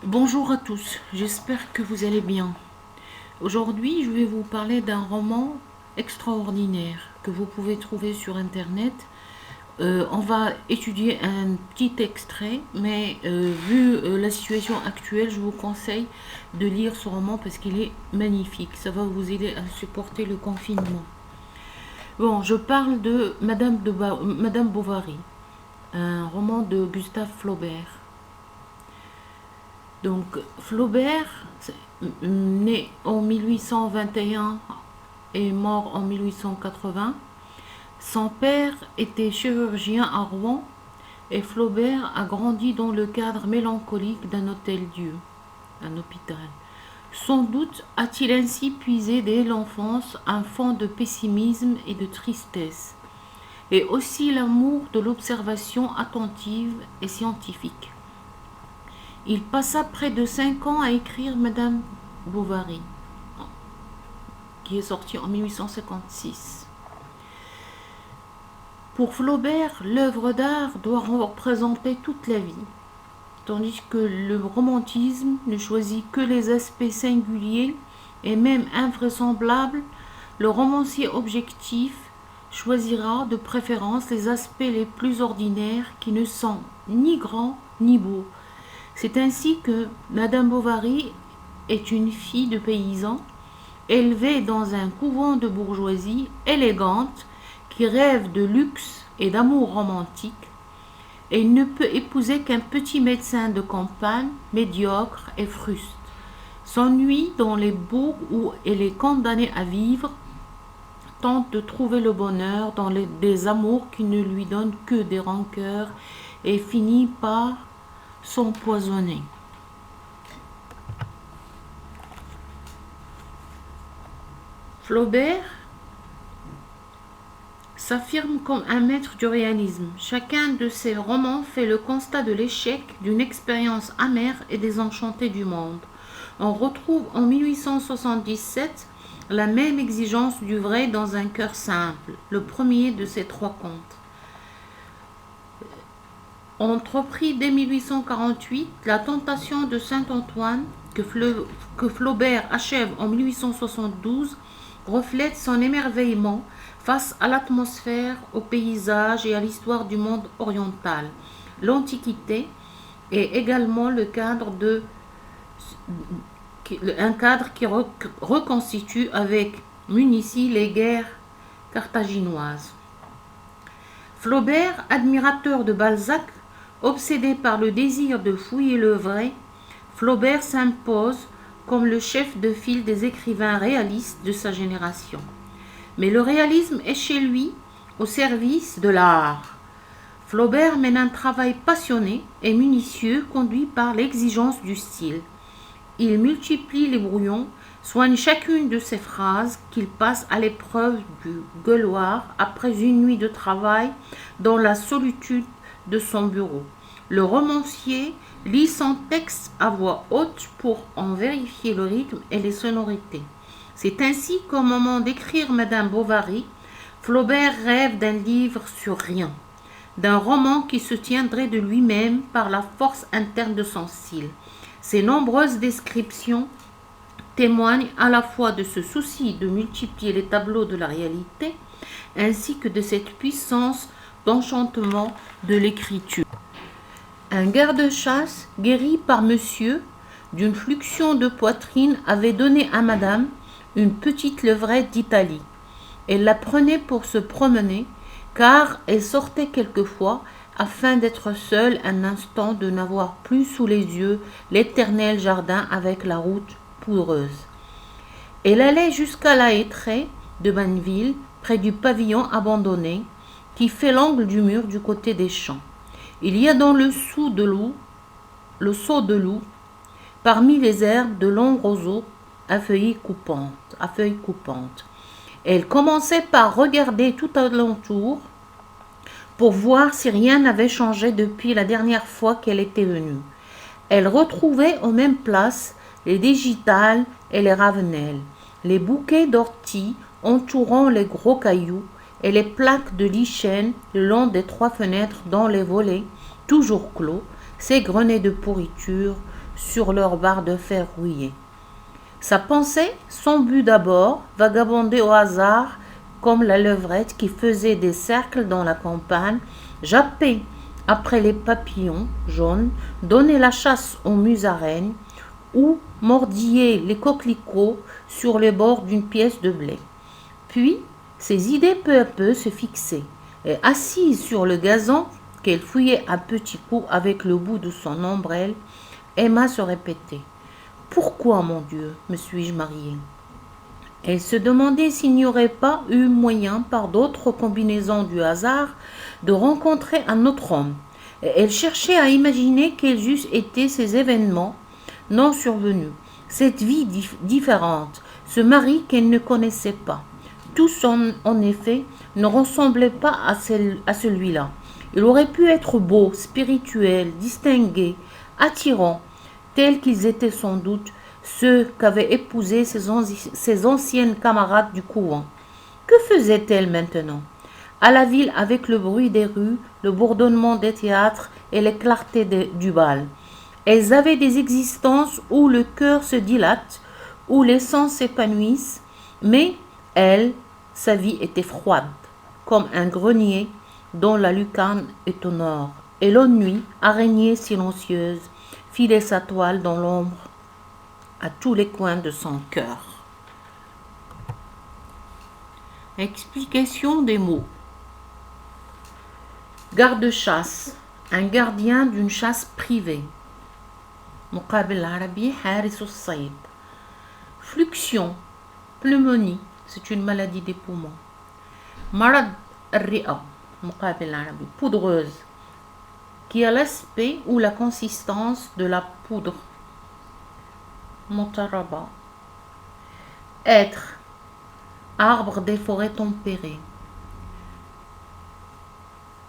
Bonjour à tous, j'espère que vous allez bien. Aujourd'hui, je vais vous parler d'un roman extraordinaire que vous pouvez trouver sur Internet. On va étudier un petit extrait, mais vu la situation actuelle, je vous conseille de lire ce roman parce qu'il est magnifique. Ça va vous aider à supporter le confinement. Bon, je parle de Madame Bovary, un roman de Gustave Flaubert. Donc, Flaubert, né en 1821 et mort en 1880, son père était chirurgien à Rouen et Flaubert a grandi dans le cadre mélancolique d'un hôtel-Dieu, un hôpital. Sans doute a-t-il ainsi puisé dès l'enfance un fond de pessimisme et de tristesse, et aussi l'amour de l'observation attentive et scientifique. Il passa près de 5 ans à écrire Madame Bovary, qui est sortie en 1856. Pour Flaubert, l'œuvre d'art doit représenter toute la vie, tandis que le romantisme ne choisit que les aspects singuliers et même invraisemblables. Le romancier objectif choisira de préférence les aspects les plus ordinaires qui ne sont ni grands ni beaux. C'est ainsi que Madame Bovary est une fille de paysan, élevée dans un couvent de bourgeoisie élégante qui rêve de luxe et d'amour romantique, et ne peut épouser qu'un petit médecin de campagne médiocre et fruste. S'ennuie dans les bourgs où elle est condamnée à vivre, tente de trouver le bonheur dans des amours qui ne lui donnent que des rancœurs et finit par s'empoisonner. Flaubert s'affirme comme un maître du réalisme. Chacun de ses romans fait le constat de l'échec d'une expérience amère et désenchantée du monde. On retrouve en 1877 la même exigence du vrai dans Un cœur simple, le premier de ses 3 contes. Entrepris dès 1848, La tentation de Saint-Antoine, que Flaubert achève en 1872, reflète son émerveillement face à l'atmosphère, au paysage et à l'histoire du monde oriental. L'Antiquité est également un cadre qui reconstitue avec Munitie les guerres carthaginoises. Flaubert, admirateur de Balzac, obsédé par le désir de fouiller le vrai, Flaubert s'impose comme le chef de file des écrivains réalistes de sa génération. Mais le réalisme est chez lui au service de l'art. Flaubert mène un travail passionné et minutieux conduit par l'exigence du style. Il multiplie les brouillons, soigne chacune de ses phrases qu'il passe à l'épreuve du gueuloir après une nuit de travail dans la solitude de son bureau. Le romancier lit son texte à voix haute pour en vérifier le rythme et les sonorités. C'est ainsi qu'au moment d'écrire Madame Bovary, Flaubert rêve d'un livre sur rien, d'un roman qui se tiendrait de lui-même par la force interne de son style. Ses nombreuses descriptions témoignent à la fois de ce souci de multiplier les tableaux de la réalité, ainsi que de cette puissance d'enchantement de l'écriture. Un garde-chasse, guéri par monsieur d'une fluxion de poitrine, avait donné à madame une petite levrette d'Italie. Elle la prenait pour se promener, car elle sortait quelquefois afin d'être seule un instant, de n'avoir plus sous les yeux l'éternel jardin avec la route poudreuse. Elle allait jusqu'à la hêtraie de Banneville, près du pavillon abandonné, qui fait l'angle du mur du côté des champs. Il y a dans le seau de loup, parmi les herbes, de longs roseaux à feuilles coupantes. Elle commençait par regarder tout alentour pour voir si rien n'avait changé depuis la dernière fois qu'elle était venue. Elle retrouvait aux mêmes places les digitales et les ravenelles, les bouquets d'orties entourant les gros cailloux et les plaques de lichen le long des 3 fenêtres dont les volets, toujours clos, s'égrenaient de pourriture sur leur barre de fer rouillée. Sa pensée, son but d'abord, vagabonder au hasard comme la levrette qui faisait des cercles dans la campagne, jappait après les papillons jaunes, donnait la chasse aux musaraignes ou mordillait les coquelicots sur les bords d'une pièce de blé. Puis, ses idées peu à peu se fixaient, et assise sur le gazon qu'elle fouillait à petits coups avec le bout de son ombrelle, Emma se répétait: « Pourquoi, mon Dieu, me suis-je mariée ?» Elle se demandait s'il n'y aurait pas eu moyen, par d'autres combinaisons du hasard, de rencontrer un autre homme. Et elle cherchait à imaginer quels eussent été ces événements non survenus, cette vie différente, ce mari qu'elle ne connaissait pas. Tous, en effet, ne ressemblaient pas à celui-là. Il aurait pu être beau, spirituel, distingué, attirant, tels qu'ils étaient sans doute ceux qu'avaient épousés ses anciennes camarades du couvent. Que faisait-elle maintenant? À la ville, avec le bruit des rues, le bourdonnement des théâtres et les clartés du bal. Elles avaient des existences où le cœur se dilate, où les sens s'épanouissent, mais elle, sa vie était froide, comme un grenier dont la lucarne est au nord, et l'ennui, araignée silencieuse, filait sa toile dans l'ombre à tous les coins de son cœur. Explication des mots. Garde-chasse, un gardien d'une chasse privée. مقابل العربي حارس الصيد. Fluxion, pneumonie, c'est une maladie des poumons. مرض الرئة, مقابل العربي poudreuse, qui a l'aspect ou la consistance de la poudre. مطربة. Être, arbre des forêts tempérées.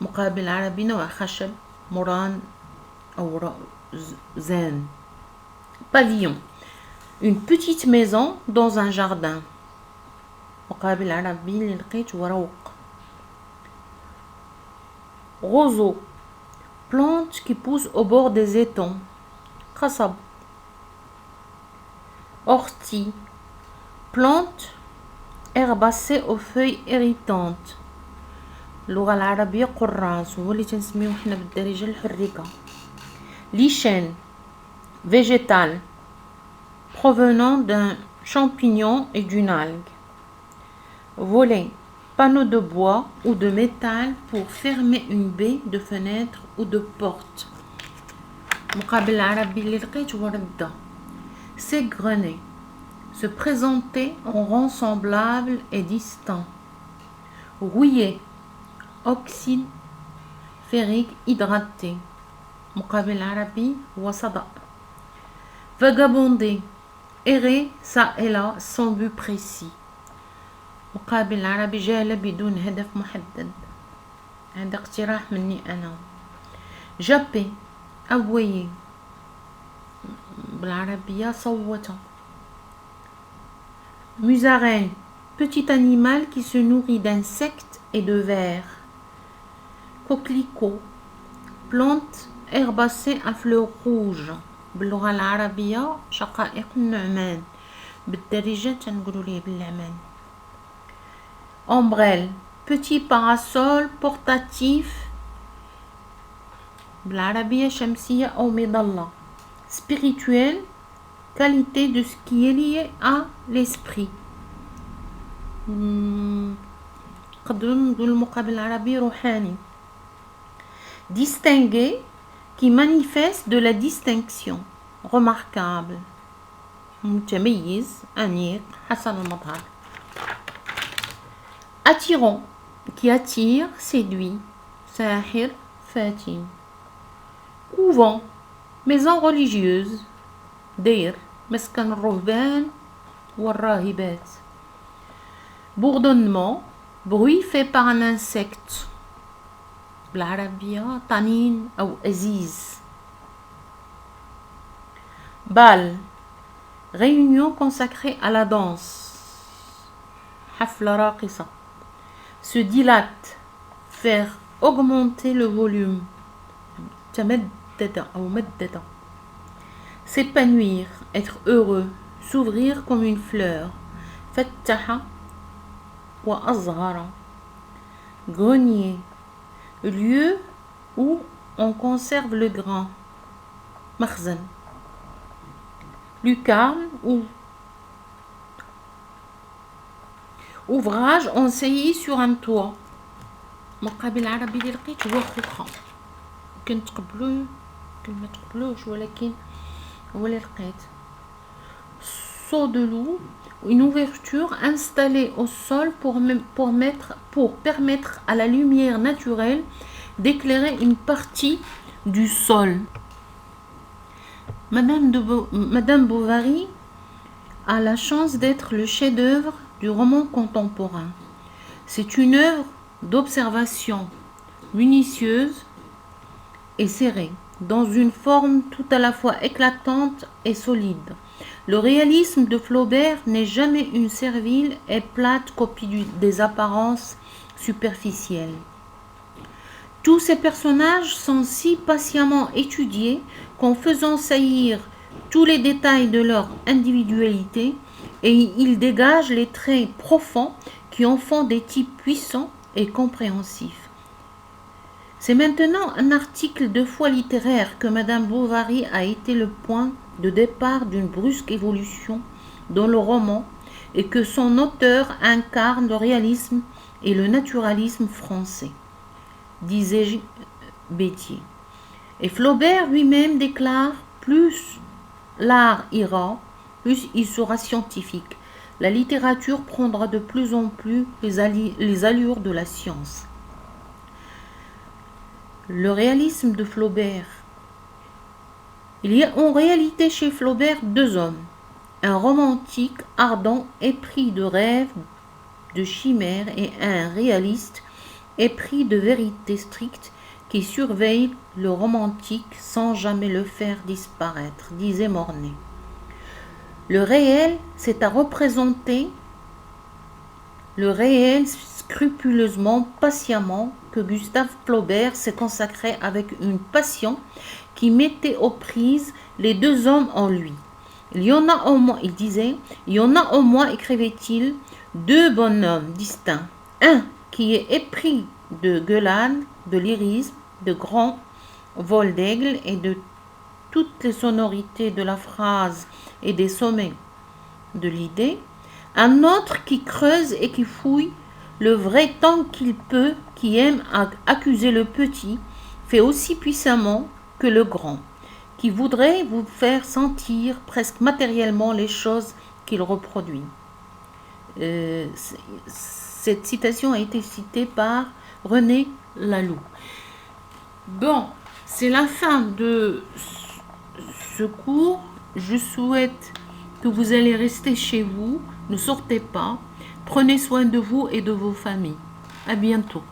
مقابل العربي نوع خشب مران أو zen. Pavillon, une petite maison dans un jardin. مقابل العربي اللي لقيت وروق. Roseau, plante qui pousse au bord des étangs. قصب. Ortie, plante herbacée aux feuilles irritantes. اللغة العربية قراص هو اللي تنسميوه حنا بالدارجة الحريكة. Lichen, végétal, provenant d'un champignon et d'une algue. Volet, panneau de bois ou de métal pour fermer une baie de fenêtre ou de porte. مقابل العربي اللي لقيت وردة. S'égrener, se présenter en rang semblable et distant. Rouiller, oxyde ferrique hydraté. مقابل العربي هو صدأ. Vagabonder, errer ça et là sans but précis. مقابل العربي جالة بدون هدف محدد. هذا اقتراح مني أنا. Japper, aboyer. بالعربية صوت. Musaraigne, petit animal qui se nourrit d'insectes et de vers. Coquelicot, plante herbacée à fleurs rouges. باللغة العربية شقائق النعمان بالدارجة تنقولوا ليه باللعمان. Ombrelle, petit parasol portatif. بالعربية شمسية أو مظلة. Spirituel, qualité de ce qui est lié à l'esprit. نقدروا نقول المقابل العربي روحاني. Distingué, qui manifeste de la distinction. Remarquable. متميز, أنيق, حسن المظهر. Attirant, qui attire, séduit. ساحر, fatim. Couvent, maison religieuse. دير, مسكن الرهبان والراهبات. Bourdonnement, bruit fait par un insecte. بالعربية طنين أو أزيز. Bal, réunion consacrée à la danse. حفلة راقصة. Se dilate, faire augmenter le volume. تمدد أو مدد. s'épanouir, être heureux, s'ouvrir comme une fleur. Fattaha wa azhara. Grenier, lieu où on conserve le grain. Makhzan. Lucarne ou ouvrage ensayé sur un toit. مقابل العربي اللي لقيت هو خوخة. يمكن تقبلوه يمكن ما تقبلوش ولكن هو اللي لقيت. Seau de loup, une ouverture installée au sol pour permettre à la lumière naturelle d'éclairer une partie du sol. Madame Bovary a la chance d'être le chef-d'œuvre du roman contemporain. C'est une œuvre d'observation minutieuse et serrée, dans une forme tout à la fois éclatante et solide. Le réalisme de Flaubert n'est jamais une servile et plate copie des apparences superficielles. Tous ces personnages sont si patiemment étudiés qu'en faisant saillir tous les détails de leur individualité, et ils dégagent les traits profonds qui en font des types puissants et compréhensifs. C'est maintenant un article de foi littéraire que Madame Bovary a été le point de départ d'une brusque évolution dans le roman et que son auteur incarne le réalisme et le naturalisme français, disait Bétier. Et Flaubert lui-même déclare: plus l'art ira, plus il sera scientifique. La littérature prendra de plus en plus les allures de la science. Le réalisme de Flaubert. Il y a en réalité chez Flaubert deux hommes, un romantique ardent épris de rêves, de chimères, et un réaliste épris de vérité stricte qui surveille le romantique sans jamais le faire disparaître, disait Mornay. Le réel, c'est à représenter le réel scrupuleusement, patiemment, que Gustave Flaubert s'est consacré avec une passion qui mettait aux prises les deux hommes en lui. Il y en a au moins, il disait, il y en a au moins, écrivait-il, deux bonhommes distincts. Un qui est épris de gueulade, de lyrisme, de grands vols d'aigle et de toutes les sonorités de la phrase et des sommets de l'idée. Un autre qui creuse et qui fouille le vrai tant qu'il peut, qui aime accuser le petit, fait aussi puissamment que le grand, qui voudrait vous faire sentir presque matériellement les choses qu'il reproduit. Cette citation a été citée par René Laloux. Bon, c'est la fin de ce cours. Je souhaite que vous allez rester chez vous, ne sortez pas, prenez soin de vous et de vos familles. À bientôt.